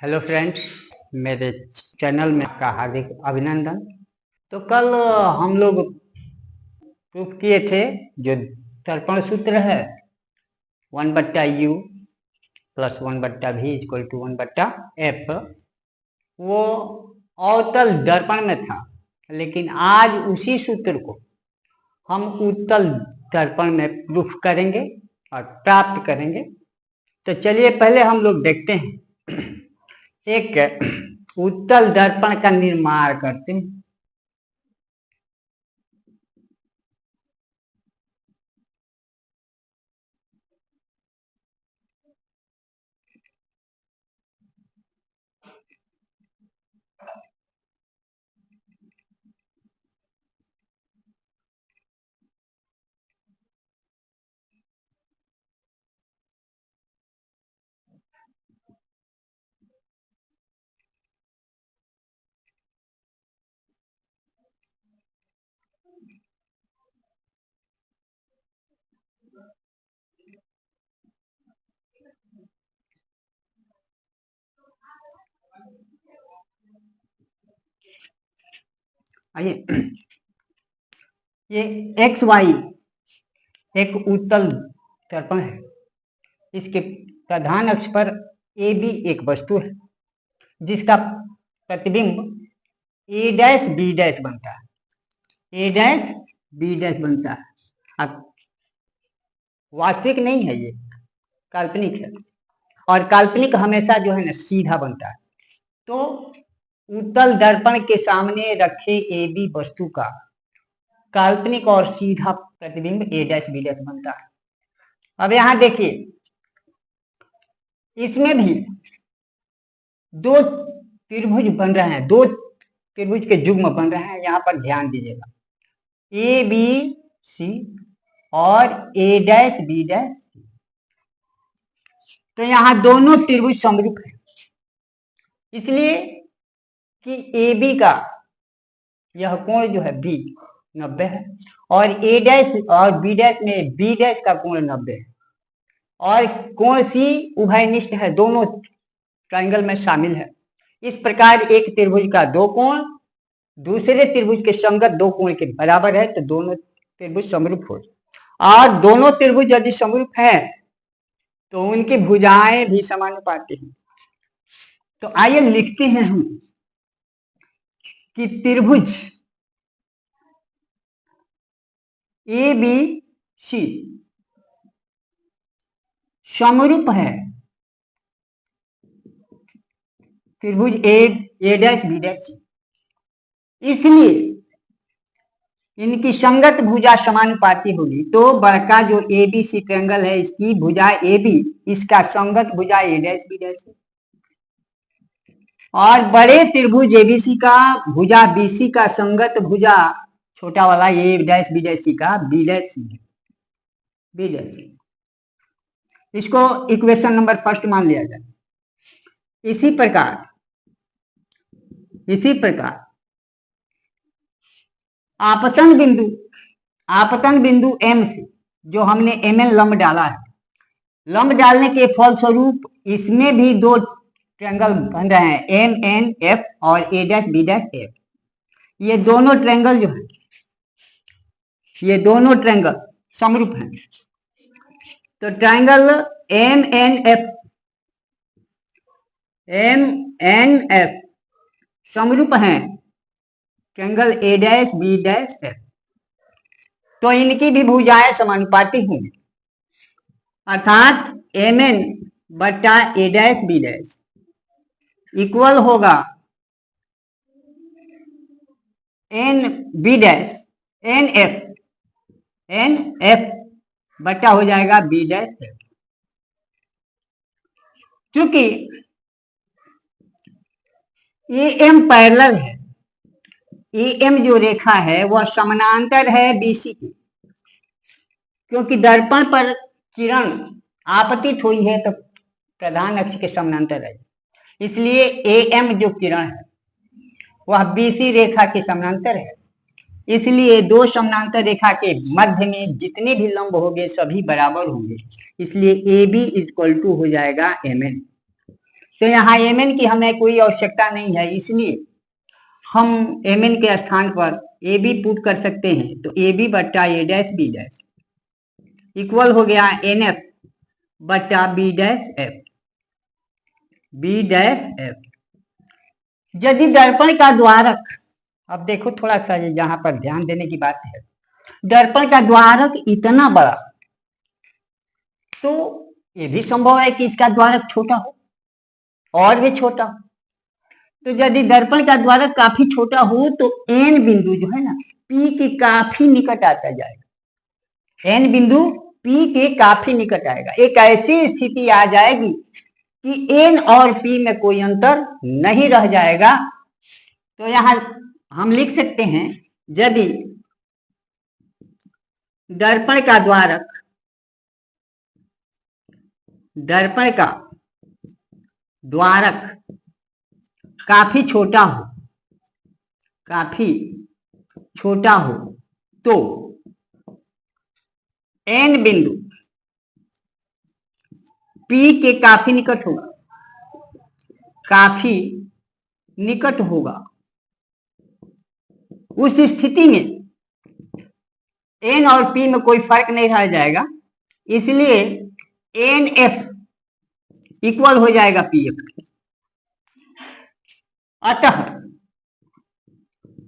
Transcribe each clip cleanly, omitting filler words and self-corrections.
Hello friends, मेरे channel में आपका हार्दिक अभिनंदन। तो कल हम लोग प्रूफ किए थे जो दर्पण सूत्र है 1/u plus 1/v equal to 1/f, वो अवतल दर्पण में था। लेकिन आज उसी सूत्र को हम उत्तल दर्पण में प्रूफ करेंगे और प्राप्त करेंगे। तो चलिए पहले हम लोग देखते हैं एक उत्तल दर्पण का निर्माण करते हैं। आइए, ये एक्स वाई एक उत्तल दर्पण है। इसके प्रधान अक्ष पर ए बी एक वस्तु है जिसका प्रतिबिंब ए डैश बी डैश बनता है। ए डैश बी डैश बनता है। अब वास्तविक नहीं है, ये काल्पनिक है और काल्पनिक हमेशा जो है ना सीधा बनता है। तो उत्तल दर्पण के सामने रखे ए बी वस्तु का काल्पनिक और सीधा प्रतिबिंब ए डैश बी डैश बनता है। अब यहां देखिए, इसमें भी दो त्रिभुज बन रहे हैं, दो त्रिभुज के युग्म बन रहे हैं। यहां पर ध्यान दीजिएगा, ए बी सी और ए डैश बी डैश सी। तो यहां दोनों त्रिभुज समरूप है, इसलिए कि ए बी का यह कोण जो है बी 90 है और ए डैश और बी डैश में बी डैश का कोण 90 है और कोण सी उभयनिष्ठ है, दोनों ट्रायंगल में शामिल है। इस प्रकार एक त्रिभुज का दो कोण दूसरे त्रिभुज के संगत दो कोण के बराबर है, तो दोनों त्रिभुज समरूप हो। और दोनों त्रिभुज यदि समरूप है तो उनकी भुजाएं भी समानुपाती हैं। तो आइए लिखते हैं हम कि त्रिभुज ए बी सी समरूप है त्रिभुज ए डैश बी डैश सी, इसलिए इनकी संगत भुजा समानुपाती होगी। तो बड़का जो ए बी सी ट्रायंगल है, इसकी भुजा ए बी, इसका संगत भुजा ए डैश बी डैश है। और बड़े त्रिभुज एबीसी का भुजा बीसी का संगत भुजा छोटा वाला ए डैश बी डैश सी का B dash C, B dash C. इसको इक्वेशन नंबर फर्स्ट मान लिया जाए। इसी प्रकार आपतन बिंदु एम से जो हमने एम एन लंब डाला है, लंब डालने के फलस्वरूप इसमें भी दो ट्रायंगल बन रहे हैं, एम एन एफ और ए डैश बी डैश एफ। ये दोनों ट्रायंगल जो है, ये दोनों ट्रायंगल समरूप हैं। तो ट्रायंगल एम एन एफ समरूप हैं triangle A dash B dash F. तो इनकी भी भुजाएं समानुपाती होंगी, अर्थात एम एन बटा A dash B dash equal होगा N B dash N F बटा हो जाएगा बी डैश एफ। क्योंकि ए एम पैरेलल है, ए एम जो रेखा है वह समानांतर है बीसी की, क्योंकि दर्पण पर किरण आपतित हुई है तो प्रधान अक्ष के समानांतर है। इसलिए ए एम जो किरण है वह बीसी रेखा के समानांतर है। इसलिए दो समानांतर रेखा के मध्य में जितने भी लंब होंगे सभी बराबर होंगे। इसलिए ए बी इक्वल टू हो जाएगा एम एन। तो यहाँ mn की हमें कोई आवश्यकता नहीं है, इसलिए हम mn के स्थान पर ab पुट कर सकते हैं। तो ab बट्टा a dash b dash equal हो गया nf बट्टा b dash f, b dash f। यदि दर्पण का द्वारक, अब देखो थोड़ा सा यहाँ पर ध्यान देने की बात है, दर्पण का द्वारक इतना बड़ा, तो ये भी संभव है कि इसका द्वारक छोटा हो और भी छोटा हो। तो यदि दर्पण का द्वारक काफी छोटा हो तो n बिंदु जो है ना P के काफी निकट आता जाएगा, n बिंदु P के काफी निकट आएगा। एक ऐसी स्थिति आ जाएगी कि n और P में कोई अंतर नहीं रह जाएगा। तो यहां हम लिख सकते हैं, यदि दर्पण का द्वारक काफी छोटा हो तो n बिंदु P के काफी निकट होगा। उस स्थिति में n और P में कोई फर्क नहीं रह जाएगा, इसलिए NF इक्वल हो जाएगा PF।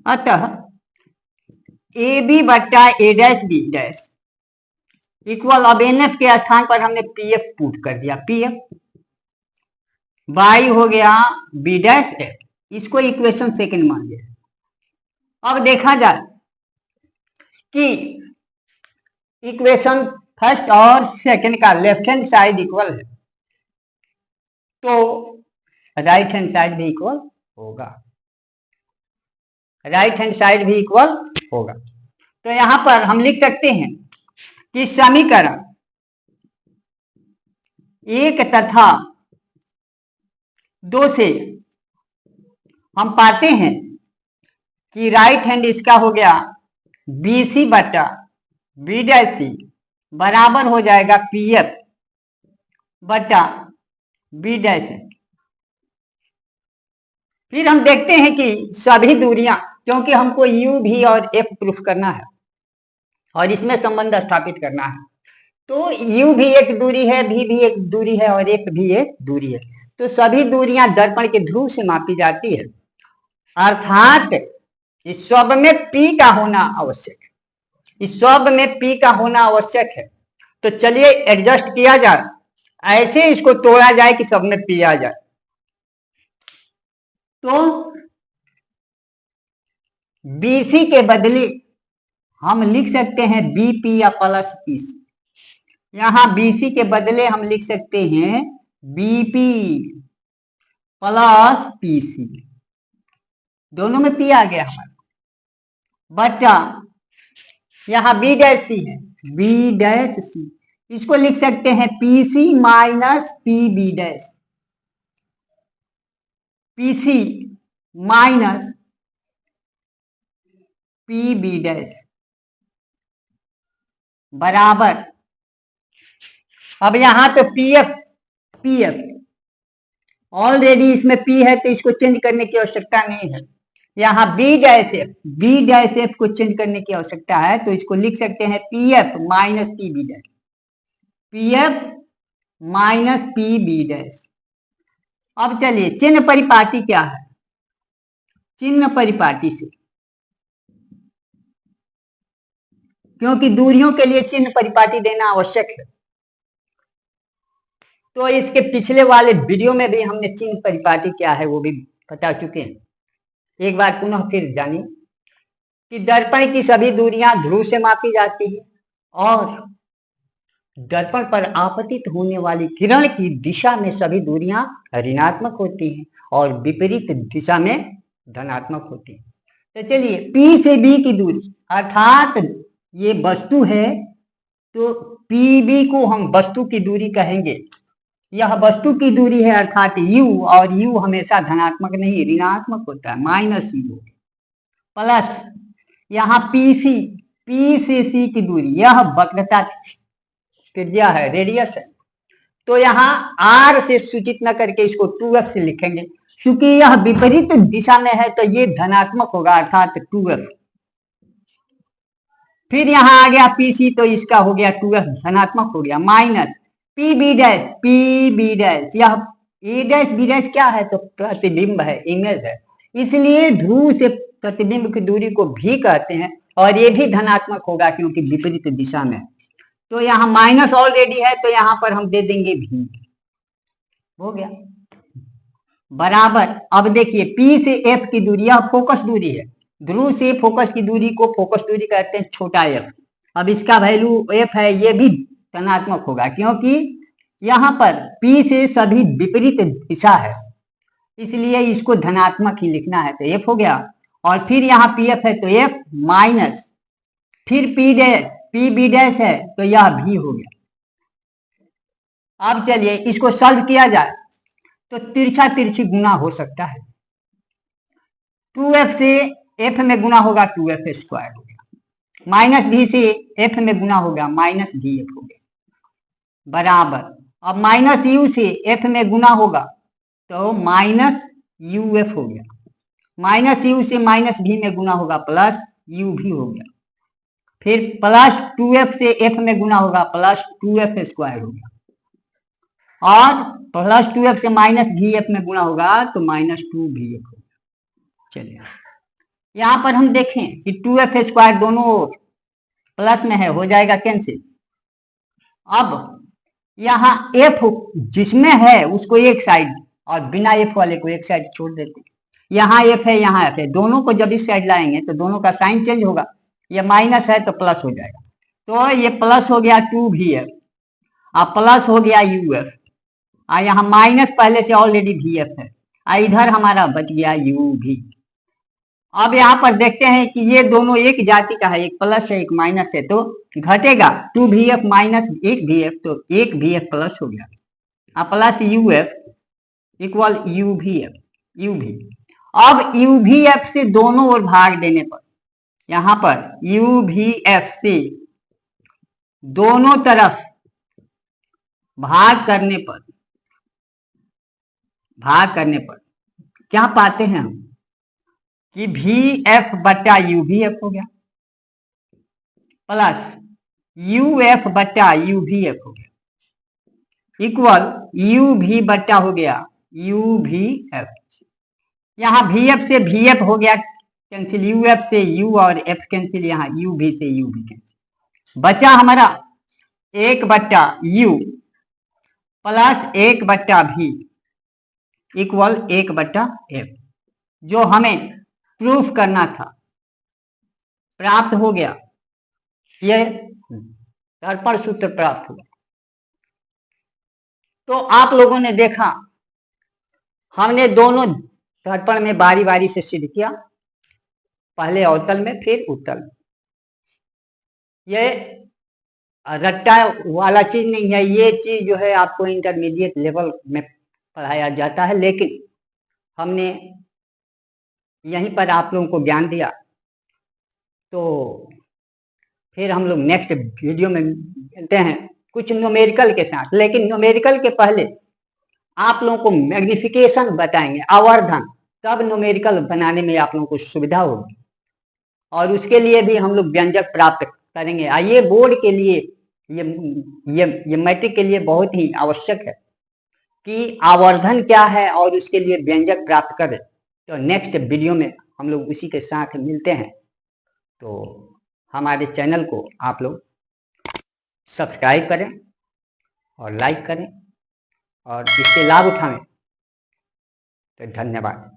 अतः AB बट्टा A dash B dash equal, अब NF के स्थान पर हमने PF पुट कर दिया, PF बाई हो गया B डैश F, इसको इक्वेशन सेकंड मान लिया। अब देखा जाए कि इक्वेशन फर्स्ट और सेकंड का लेफ्ट हैंड साइड इक्वल है, तो राइट हैंड साइड भी इक्वल होगा। तो यहां पर हम लिख सकते हैं कि समीकरण 1 तथा 2 से हम पाते हैं कि राइट हैंड इसका हो गया BC बटा B डैश C बराबर हो जाएगा PF बटा B डैश। फिर हम देखते हैं कि सभी दूरियां, क्योंकि हमको U, V और F प्रूफ करना है और इसमें संबंध स्थापित करना है, तो U भी एक दूरी है, V भी एक दूरी है और F भी एक दूरी है। तो सभी दूरियां दर्पण के ध्रुव से मापी जाती है, अर्थात इस सब में P का होना आवश्यक है। तो चलिए एडजस्ट किया जाए, ऐसे इसको तोड़ा जाए कि सब में P आ जाए। तो BC के बदले हम लिख सकते हैं BP या प्लस PC। यहां BC के बदले हम लिख सकते हैं BP प्लस PC, दोनों में P आ गया हमारा, बटा यहां B डैश C है, B डैश C, इसको लिख सकते हैं PC minus PB dash, PC minus PB dash बराबर, अब यहां तो PF ऑलरेडी इसमें P है तो इसको चेंज करने की आवश्यकता नहीं है। यहाँ B डैश F को चेंज करने की आवश्यकता है, तो इसको लिख सकते हैं PF minus PB dash, PF minus PB dash. अब चलिए चिन्ह परिपाटी क्या है, चिन्ह परिपाटी से, क्योंकि दूरियों के लिए चिन्ह परिपाटी देना आवश्यक है, तो इसके पिछले वाले वीडियो में भी हमने चिन्ह परिपाटी क्या है वो भी बता चुके हैं। एक बार पुनः फिर जानिए कि दर्पण की सभी दूरियां ध्रुव से मापी जाती है और दर्पण पर आपतित होने वाली किरण की दिशा में सभी दूरियां ऋणात्मक होती हैं और विपरीत दिशा में धनात्मक होती हैं। तो चलिए P से B की दूरी, अर्थात ये वस्तु है तो PB को हम वस्तु की दूरी कहेंगे, यह वस्तु की दूरी है अर्थात U, और U हमेशा धनात्मक नहीं ऋणात्मक होता है, माइनस U, प्लस यहाँ PC, P से C की दूरी, यह वक्रता त्रिज्या है, रेडियस है, तो यहाँ R से सूचित न करके इसको 2F से लिखेंगे, क्योंकि यह विपरीत दिशा में है तो ये धनात्मक होगा, अर्थात 2F। फिर यहाँ आ गया PC, तो इसका हो गया 2F, धनात्मक हो गया, minus PB dash, PB dash, यह A डैश B डैश क्या है, तो प्रतिबिंब है, इमेज है, इसलिए ध्रुव से प्रतिबिंब की दूरी को भी कहते हैं, और ये भी धनात्मक होगा क्योंकि विपरीत दिशा में। तो यहाँ माइनस ऑलरेडी है, तो यहाँ पर हम दे देंगे भी, हो गया, बराबर। अब देखिए P से F की दूरी, यह फोकस दूरी है, ध्रुव से फोकस की दूरी को फोकस दूरी कहते हैं, छोटा f। अब इसका वैल्यू f है, ये भी धनात्मक होगा क्योंकि यहाँ पर P से सभी विपरीत दिशा है, इसलिए इसको धनात्मक ही लिखना है, तो f हो गया। और फिर यहाँ PF है तो f माइनस, फिर PB डैश है तो यह भी हो गया। अब चलिए इसको सॉल्व किया जाए तो तिरछा तिरछी गुना हो सकता है, 2F से F में गुना होगा 2F स्क्वायर हो गया, माइनस भी से F में गुना होगा माइनस VF हो गया, बराबर। अब माइनस U से F में गुना होगा तो माइनस UF हो गया, माइनस U से माइनस V में गुना होगा प्लस UV हो गया, फिर प्लस 2F से F में गुना होगा प्लस 2F स्क्वायर हो गया, और प्लस 2F से माइनस VF में गुना होगा तो माइनस 2VF हो गया। चलिए यहाँ पर हम देखें कि 2F स्क्वायर दोनों प्लस में है, हो जाएगा कैंसिल। अब यहाँ F जिसमें है उसको एक साइड और बिना F वाले को एक साइड छोड़ देते हैं, यहाँ F है यहाँ F है, दोनों को जब इस साइड लाएंगे तो दोनों का साइन चेंज होगा, ये माइनस है तो प्लस हो जाएगा, तो ये प्लस हो गया 2VF, अब प्लस हो गया UF, यहाँ माइनस पहले से ऑलरेडी VF है, इधर हमारा बच गया UV। अब यहाँ पर देखते हैं कि ये दोनों एक जाति का है, एक प्लस है एक माइनस है, तो घटेगा 2VF माइनस 1VF, तो 1VF प्लस हो गया, अब प्लस UF इक्वल UV। अब UVF से दोनों ओर भाग देने पर, यहाँ पर UVF से दोनों तरफ भाग करने पर क्या पाते हैं हम कि VF बटा UVF हो गया, प्लस UF बटा UVF हो गया, इक्वल UV बटा हो गया UVF। यहाँ VF से VF हो गया कैंसिल, UF से U और F कैंसिल, यहाँ UV से UV कैंसिल, बचा हमारा 1 बटा U प्लस 1 बटा V इक्वल 1 बटा F, जो हमें प्रूफ करना था प्राप्त हो गया, ये दर्पण सूत्र प्राप्त हुआ। तो आप लोगों ने देखा हमने दोनों दर्पण में बारी बारी से सिद्ध किया, पहले अवतल में फिर उत्तल में। ये रट्टा वाला चीज नहीं है, ये चीज जो है आपको इंटरमीडिएट लेवल में पढ़ाया जाता है, लेकिन हमने यहीं पर आप लोगों को ज्ञान दिया, तो फिर हम लोग नेक्स्ट वीडियो में मिलते हैं कुछ न्यूमेरिकल के साथ। लेकिन न्यूमेरिकल के पहले आप लोगों को मैग्निफिकेशन बताएंगे, आवर्धन, तब न्यूमेरिकल बनाने में आप लोगों को सुविधा होगी, और उसके लिए भी हम लोग व्यंजक प्राप्त करेंगे। आइए बोर्ड के लिए ये मैट्रिक के लिए बहुत ही आवश्यक है कि आवर्धन क्या है और उसके लिए व्यंजक प्राप्त करें। तो नेक्स्ट वीडियो में हम लोग उसी के साथ मिलते हैं। तो हमारे चैनल को आप लोग सब्सक्राइब करें और लाइक करें और इससे लाभ उठाएं। तो धन्यवाद।